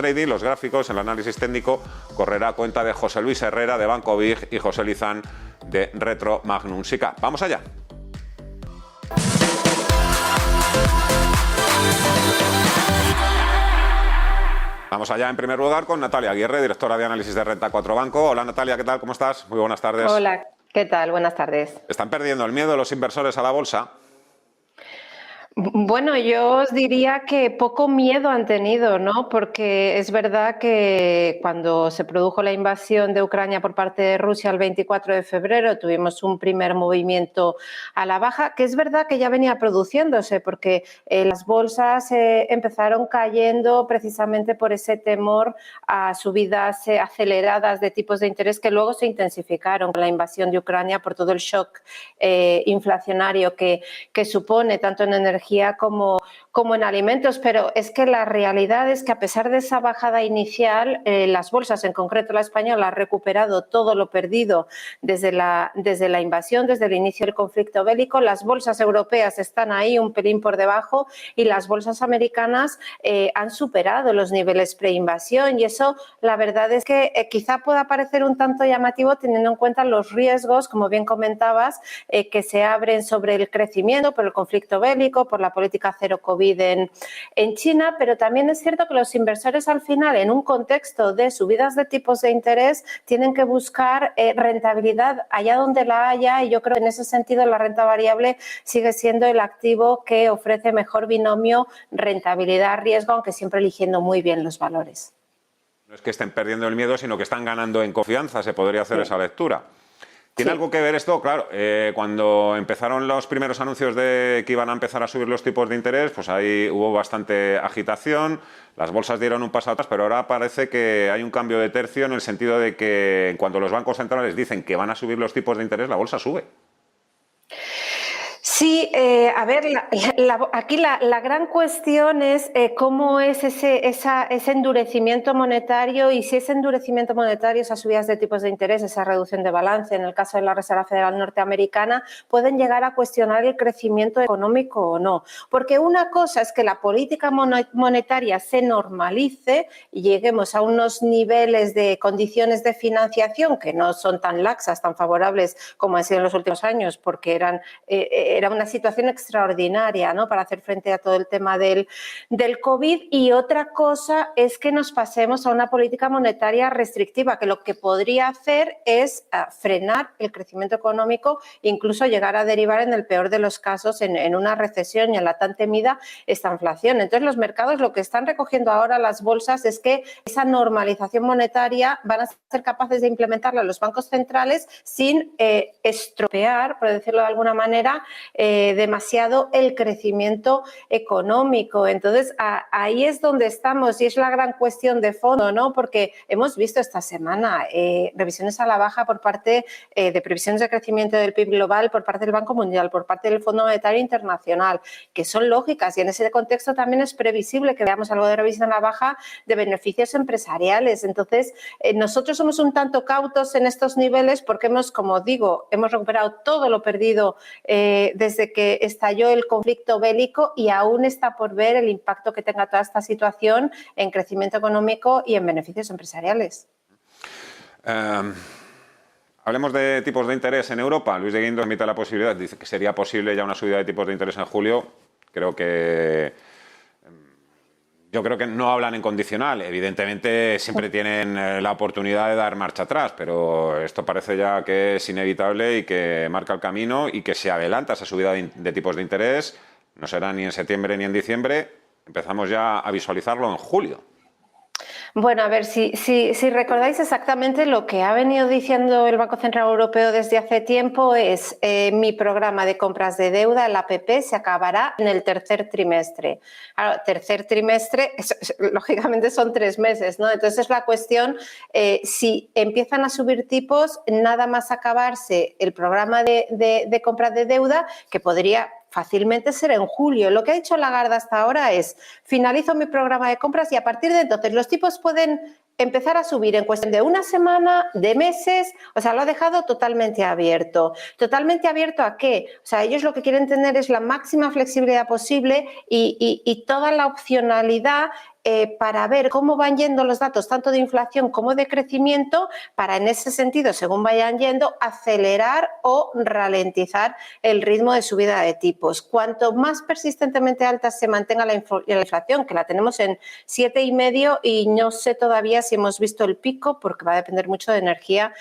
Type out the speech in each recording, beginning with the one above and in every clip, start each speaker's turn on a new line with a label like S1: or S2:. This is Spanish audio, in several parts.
S1: trading, los gráficos, el análisis técnico, correrá a cuenta de José Luis Herrera de Banco Big y José Lizán de Retro Magnum SICA. ¡Vamos allá! Vamos allá en primer lugar con Natalia Aguirre, directora de análisis de Renta 4 Banco. Hola Natalia, ¿qué tal? ¿Cómo estás? Muy buenas tardes.
S2: Hola, ¿qué tal? Buenas tardes.
S1: ¿Están perdiendo el miedo los inversores a la bolsa?
S2: Bueno, yo os diría que poco miedo han tenido, ¿no? Porque es verdad que cuando se produjo la invasión de Ucrania por parte de Rusia el 24 de febrero tuvimos un primer movimiento a la baja, que es verdad que ya venía produciéndose porque las bolsas empezaron cayendo precisamente por ese temor a subidas aceleradas de tipos de interés que luego se intensificaron con la invasión de Ucrania por todo el shock inflacionario que supone tanto en energía como en alimentos, pero es que la realidad es que a pesar de esa bajada inicial, las bolsas, en concreto la española, ha recuperado todo lo perdido desde la invasión, desde el inicio del conflicto bélico. Las bolsas europeas están ahí un pelín por debajo y las bolsas americanas han superado los niveles preinvasión, y eso la verdad es que quizá pueda parecer un tanto llamativo teniendo en cuenta los riesgos, como bien comentabas, que se abren sobre el crecimiento por el conflicto bélico, por la política cero COVID en China, pero también es cierto que los inversores al final, en un contexto de subidas de tipos de interés, tienen que buscar rentabilidad allá donde la haya, y yo creo que en ese sentido la renta variable sigue siendo el activo que ofrece mejor binomio rentabilidad-riesgo, aunque siempre eligiendo muy bien los valores.
S1: No es que estén perdiendo el miedo, sino que están ganando en confianza, se podría hacer esa lectura. ¿Tiene algo que ver esto? Claro, cuando empezaron los primeros anuncios de que iban a empezar a subir los tipos de interés, pues ahí hubo bastante agitación, las bolsas dieron un paso atrás, pero ahora parece que hay un cambio de tercio en el sentido de que cuando los bancos centrales dicen que van a subir los tipos de interés, la bolsa sube.
S2: Sí, a ver, aquí la gran cuestión es cómo es ese endurecimiento monetario, y si ese endurecimiento monetario, esas subidas de tipos de interés, esa reducción de balance, en el caso de la Reserva Federal norteamericana, pueden llegar a cuestionar el crecimiento económico o no. Porque una cosa es que la política monetaria se normalice y lleguemos a unos niveles de condiciones de financiación que no son tan laxas, tan favorables como han sido en los últimos años, porque era una situación extraordinaria, ¿no?, para hacer frente a todo el tema del COVID. Y otra cosa es que nos pasemos a una política monetaria restrictiva, que lo que podría hacer es frenar el crecimiento económico, incluso llegar a derivar, en el peor de los casos, en una recesión y en la tan temida esta inflación. Entonces, los mercados lo que están recogiendo ahora las bolsas es que esa normalización monetaria van a ser capaces de implementarla los bancos centrales sin estropear, por decirlo de alguna manera, demasiado el crecimiento económico. Entonces, ahí es donde estamos, y es la gran cuestión de fondo, ¿no? Porque hemos visto esta semana revisiones a la baja por parte de previsiones de crecimiento del PIB global por parte del Banco Mundial, por parte del Fondo Monetario Internacional, que son lógicas, y en ese contexto también es previsible que veamos algo de revisión a la baja de beneficios empresariales. Entonces, nosotros somos un tanto cautos en estos niveles porque como digo, hemos recuperado todo lo perdido desde que estalló el conflicto bélico, y aún está por ver el impacto que tenga toda esta situación en crecimiento económico y en beneficios empresariales.
S1: Hablemos de tipos de interés en Europa. Luis de Guindos admite la posibilidad, dice que sería posible ya una subida de tipos de interés en julio. Yo creo que no hablan en condicional. Evidentemente siempre tienen la oportunidad de dar marcha atrás, pero esto parece ya que es inevitable y que marca el camino y que se adelanta esa subida de tipos de interés. No será ni en septiembre ni en diciembre. Empezamos ya a visualizarlo en julio.
S2: Bueno, a ver, si recordáis exactamente lo que ha venido diciendo el Banco Central Europeo desde hace tiempo es mi programa de compras de deuda, el APP, se acabará en el tercer trimestre. Claro, tercer trimestre, lógicamente son 3 meses, ¿no? Entonces la cuestión, si empiezan a subir tipos, nada más acabarse el programa de compras de deuda, que podría fácilmente ser en julio. Lo que ha dicho Lagarde hasta ahora es: finalizo mi programa de compras y a partir de entonces los tipos pueden empezar a subir en cuestión de una semana, de meses. O sea, lo ha dejado totalmente abierto. ¿Totalmente abierto a qué? O sea, ellos lo que quieren tener es la máxima flexibilidad posible y toda la opcionalidad para ver cómo van yendo los datos tanto de inflación como de crecimiento, para en ese sentido, según vayan yendo, acelerar o ralentizar el ritmo de subida de tipos. Cuanto más persistentemente alta se mantenga la inflación, que la tenemos en 7,5 y no sé todavía si hemos visto el pico porque va a depender mucho de energía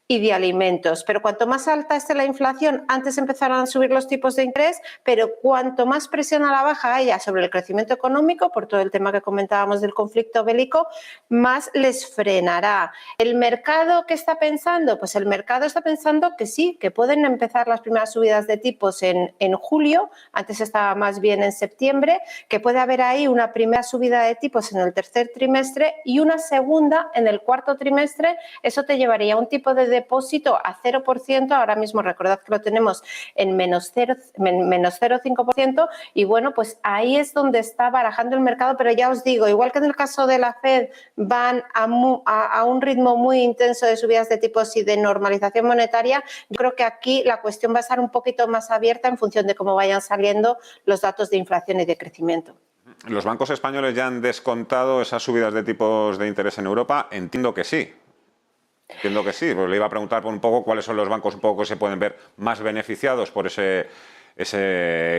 S2: y de alimentos. Pero cuanto más alta esté la inflación, antes empezarán a subir los tipos de interés, pero cuanto más presión a la baja haya sobre el crecimiento económico, por todo el tema que comentábamos del conflicto bélico, más les frenará. ¿El mercado qué está pensando? Pues el mercado está pensando que sí, que pueden empezar las primeras subidas de tipos en julio, antes estaba más bien en septiembre, que puede haber ahí una primera subida de tipos en el tercer trimestre y una segunda en el cuarto trimestre. Eso te llevaría a un tipo de depósito a 0%, ahora mismo recordad que lo tenemos en menos 0,5%, y bueno, pues ahí es donde está barajando el mercado, pero ya os digo, igual que en el caso de la Fed van a un ritmo muy intenso de subidas de tipos y de normalización monetaria, yo creo que aquí la cuestión va a estar un poquito más abierta en función de cómo vayan saliendo los datos de inflación y de crecimiento.
S1: ¿Los bancos españoles ya han descontado esas subidas de tipos de interés en Europa? Entiendo que sí. Entiendo que sí, pues le iba a preguntar por un poco cuáles son los bancos un poco que se pueden ver más beneficiados por ese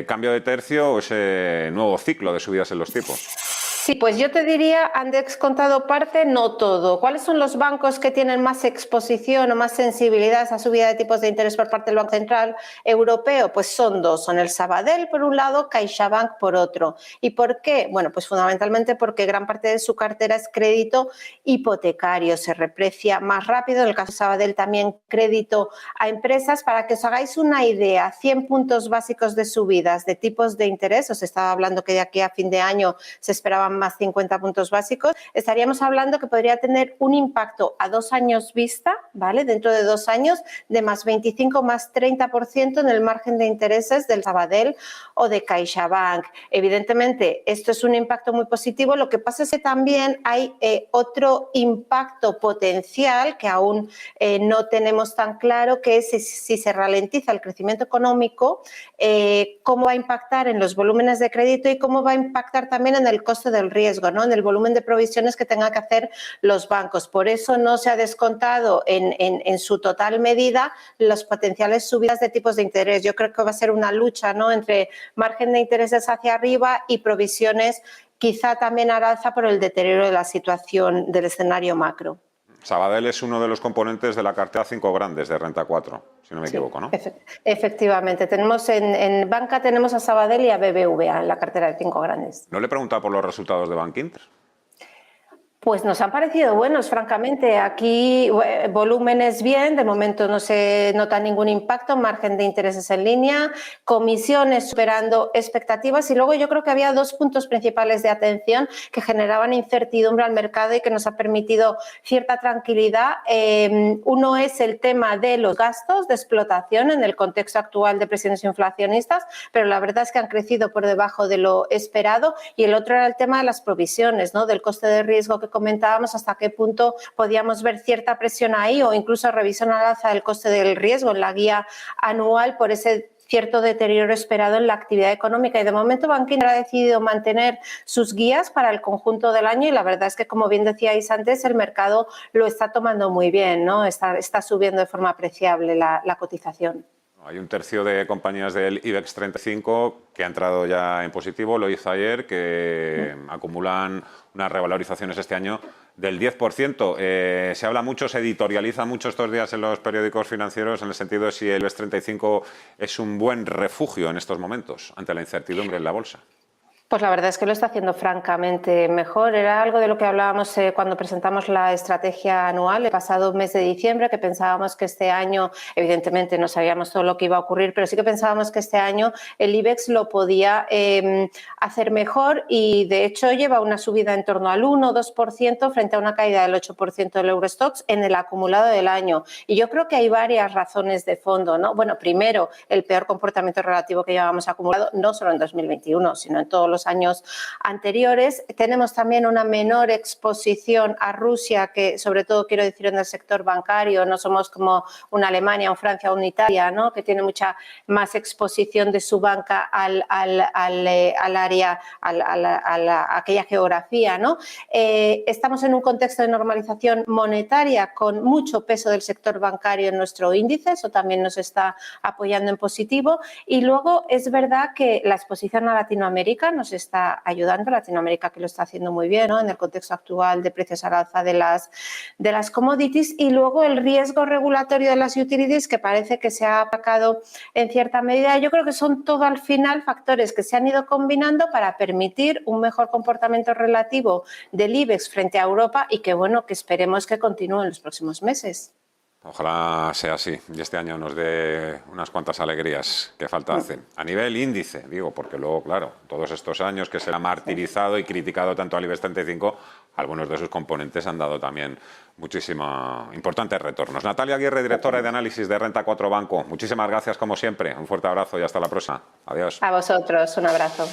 S1: cambio de tercio o ese nuevo ciclo de subidas en los tipos.
S2: Sí, pues yo te diría, han descontado parte, no todo. ¿Cuáles son los bancos que tienen más exposición o más sensibilidad a esa subida de tipos de interés por parte del Banco Central Europeo? Pues son dos, son el Sabadell por un lado, CaixaBank por otro. ¿Y por qué? Bueno, pues fundamentalmente porque gran parte de su cartera es crédito hipotecario, se reprecia más rápido, en el caso de Sabadell también crédito a empresas. Para que os hagáis una idea, 100 puntos básicos de subidas de tipos de interés, os estaba hablando que de aquí a fin de año se esperaban más 50 puntos básicos, estaríamos hablando que podría tener un impacto a 2 años vista, ¿vale? Dentro de 2 años, de más 25, más 30% en el margen de intereses del Sabadell o de CaixaBank. Evidentemente, esto es un impacto muy positivo. Lo que pasa es que también hay otro impacto potencial que aún no tenemos tan claro, que es si se ralentiza el crecimiento económico, cómo va a impactar en los volúmenes de crédito y cómo va a impactar también en el coste del riesgo, ¿no? En el volumen de provisiones que tengan que hacer los bancos. Por eso no se ha descontado en su total medida las potenciales subidas de tipos de interés. Yo creo que va a ser una lucha, ¿no?, entre margen de intereses hacia arriba y provisiones quizá también al alza por el deterioro de la situación del escenario macro.
S1: Sabadell es uno de los componentes de la cartera 5 grandes de Renta 4, si no me equivoco, ¿no?
S2: Efectivamente. Tenemos en banca tenemos a Sabadell y a BBVA en la cartera de 5 grandes.
S1: ¿No le he preguntado por los resultados de Bankinter?
S2: Pues nos han parecido buenos, francamente. Aquí volúmenes bien, de momento no se nota ningún impacto, margen de intereses en línea, comisiones superando expectativas, y luego yo creo que había 2 puntos principales de atención que generaban incertidumbre al mercado y que nos ha permitido cierta tranquilidad. Uno es el tema de los gastos de explotación en el contexto actual de presiones inflacionistas, pero la verdad es que han crecido por debajo de lo esperado, y el otro era el tema de las provisiones, ¿no?, del coste de riesgo que comentábamos, hasta qué punto podíamos ver cierta presión ahí o incluso revisión al alza del coste del riesgo en la guía anual por ese cierto deterioro esperado en la actividad económica. Y de momento Bankinter ha decidido mantener sus guías para el conjunto del año, y la verdad es que, como bien decíais antes, el mercado lo está tomando muy bien, ¿no? Está subiendo de forma apreciable la cotización.
S1: Hay un tercio de compañías del IBEX 35 que ha entrado ya en positivo, lo hizo ayer, que acumulan unas revalorizaciones este año del 10%. Se habla mucho, se editorializa mucho estos días en los periódicos financieros en el sentido de si el IBEX 35 es un buen refugio en estos momentos ante la incertidumbre en la bolsa.
S2: Pues la verdad es que lo está haciendo francamente mejor. Era algo de lo que hablábamos cuando presentamos la estrategia anual el pasado mes de diciembre, que pensábamos que este año, evidentemente no sabíamos todo lo que iba a ocurrir, pero sí que pensábamos que este año el IBEX lo podía hacer mejor, y de hecho lleva una subida en torno al 1 o 2% frente a una caída del 8% del Eurostoxx en el acumulado del año. Y yo creo que hay varias razones de fondo, ¿no? Bueno, primero, el peor comportamiento relativo que llevamos acumulado, no solo en 2021, sino en todos los los años anteriores. Tenemos también una menor exposición a Rusia, que sobre todo quiero decir en el sector bancario, no somos como una Alemania, una Francia, una Italia, ¿no?, que tiene mucha más exposición de su banca al área, a aquella geografía, ¿no? Estamos en un contexto de normalización monetaria con mucho peso del sector bancario en nuestro índice, eso también nos está apoyando en positivo, y luego es verdad que la exposición a Latinoamérica nos está ayudando, Latinoamérica que lo está haciendo muy bien, ¿no?, en el contexto actual de precios al alza de las commodities, y luego el riesgo regulatorio de las utilities que parece que se ha apacado en cierta medida. Yo creo que son todo al final factores que se han ido combinando para permitir un mejor comportamiento relativo del IBEX frente a Europa y que, bueno, que esperemos que continúe en los próximos meses.
S1: Ojalá sea así y este año nos dé unas cuantas alegrías que falta hace. A nivel índice, digo, porque luego, claro, todos estos años que se ha martirizado y criticado tanto al IBEX 35, algunos de sus componentes han dado también importantes retornos. Natalia Aguirre, directora de análisis de Renta 4 Banco, muchísimas gracias como siempre. Un fuerte abrazo y hasta la próxima. Adiós.
S2: A vosotros, un abrazo.